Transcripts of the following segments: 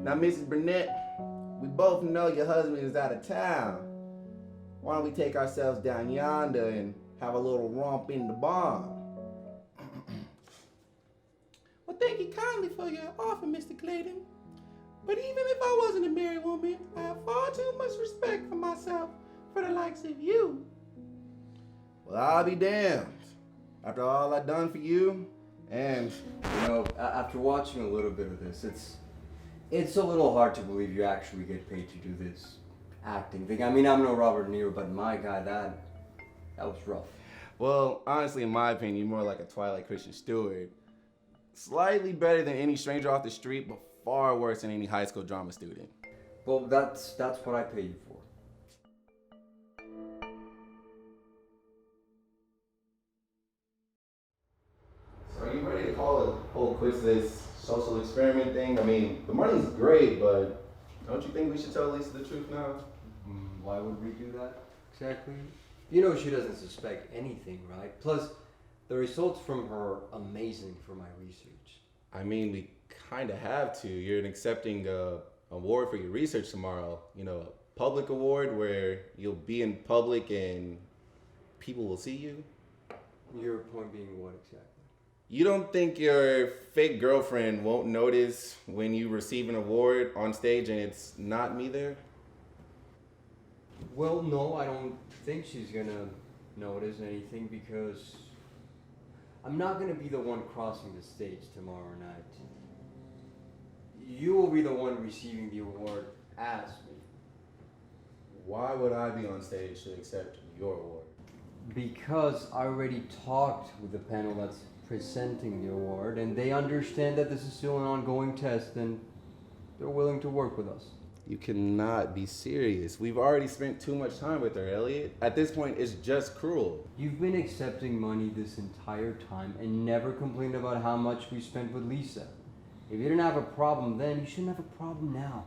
Now, Mrs. Burnett, we both know your husband is out of town. Why don't we take ourselves down yonder and have a little romp in the barn? Well, thank you kindly for your offer, Mr. Clayton. But even if I wasn't a married woman, I have far too much respect for myself for the likes of you. Well, I'll be damned. After all I've done for you, and After watching a little bit of this, it's a little hard to believe you actually get paid to do this acting thing. I mean, I'm no Robert De Niro, but my God, that was rough. well, honestly, in my opinion, you're more like a Twilight Christian Stewart. Slightly better than any stranger off the street, but far worse than any high school drama student. Well, that's what I pay you for. So are you ready to call it whole quits this social experiment thing? I mean, the money's great, but don't you think we should tell Lisa the truth now? Why would we do that exactly? You know she doesn't suspect anything, right? Plus, the results from her are amazing for my research. I mean, we kind of have to. You're accepting a award for your research tomorrow. You know, a public award where you'll be in public and people will see you. Your point being what exactly? You don't think your fake girlfriend won't notice when you receive an award on stage and it's not me there? Well, no, I don't think she's gonna notice anything because I'm not gonna be the one crossing the stage tomorrow night. You will be the one receiving the award as me. Why would I be on stage to accept your award? Because I already talked with the panel that's presenting the award, and they understand that this is still an ongoing test, and they're willing to work with us. You cannot be serious. We've already spent too much time with her, Elliot. At this point, it's just cruel. You've been accepting money this entire time and never complained about how much we spent with Lisa. If you didn't have a problem then, you shouldn't have a problem now.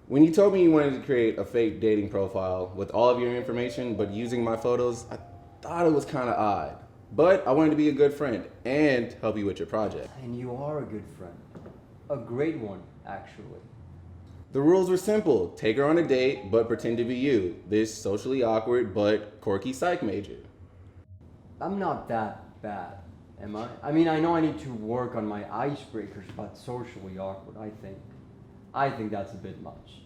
When you told me you wanted to create a fake dating profile with all of your information, but using my photos, I thought it was kind of odd. But I wanted to be a good friend and help you with your project. And you are a good friend. A great one, actually. The rules were simple. Take her on a date, but pretend to be you. This socially awkward but quirky psych major. I'm not that bad, am I? I mean, I know I need to work on my icebreakers, but socially awkward, I think that's a bit much.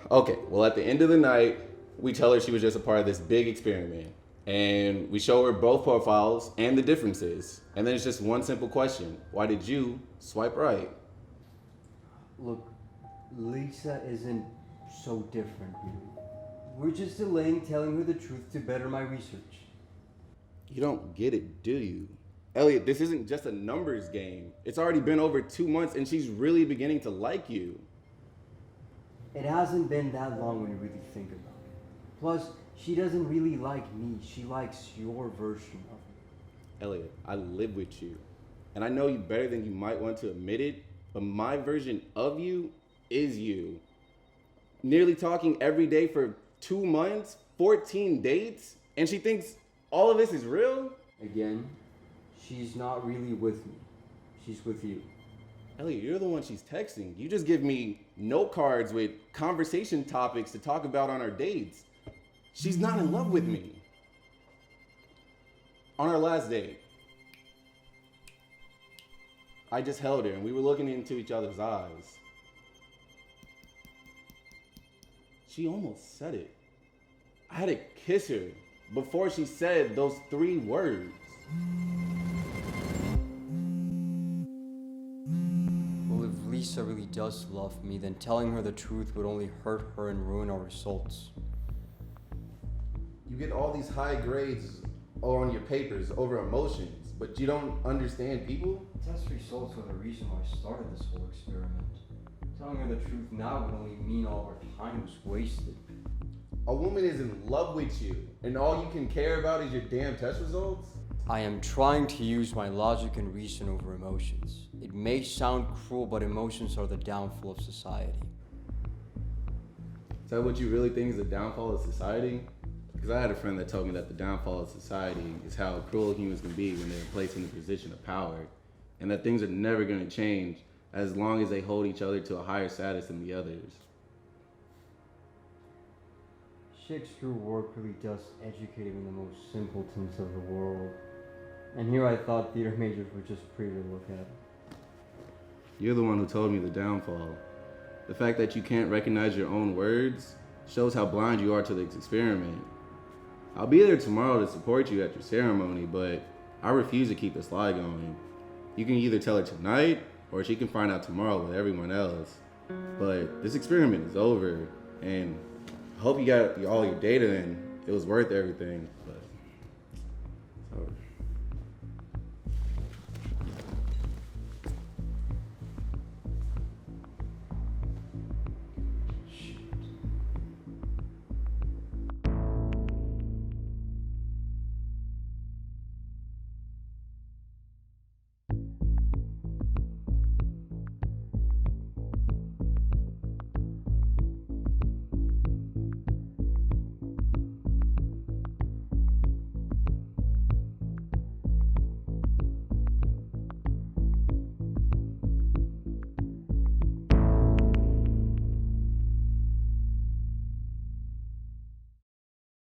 Okay, well, at the end of the night, we tell her she was just a part of this big experiment. And we show her both profiles and the differences. And then it's just one simple question. Why did you swipe right? Look, Lisa isn't so different, really. We're just delaying telling her the truth to better my research. You don't get it, do you? Elliot, this isn't just a numbers game. It's already been over 2 months and she's really beginning to like you. It hasn't been that long when you really think about it. Plus, she doesn't really like me. She likes your version of me. Elliot, I live with you. And I know you better than you might want to admit it, but my version of you is you. Nearly talking every day for 2 months, 14 dates, and she thinks all of this is real? Again, she's not really with me. She's with you. Elliot, you're the one she's texting. You just give me note cards with conversation topics to talk about on our dates. She's not in love with me. On our last date, I just held her and we were looking into each other's eyes. She almost said it. I had to kiss her before she said those 3 words. Well, if Lisa really does love me, then telling her the truth would only hurt her and ruin our results. You get all these high grades on your papers over emotions, but you don't understand people? Test results are the reason why I started this whole experiment. Telling her the truth now would only mean all our time was wasted. A woman is in love with you, and all you can care about is your damn test results? I am trying to use my logic and reason over emotions. It may sound cruel, but emotions are the downfall of society. Is that what you really think is the downfall of society? Because I had a friend that told me that the downfall of society is how cruel humans can be when they're placed in a position of power, and that things are never going to change as long as they hold each other to a higher status than the others. Shakespeare's work really does educate even the most simpletons of the world. And here I thought theater majors were just pretty to look at. You're the one who told me the downfall. The fact that you can't recognize your own words shows how blind you are to this experiment. I'll be there tomorrow to support you at your ceremony, but I refuse to keep this lie going. You can either tell her tonight, or she can find out tomorrow with everyone else. But this experiment is over, and I hope you got all your data in. It was worth everything, but it's over.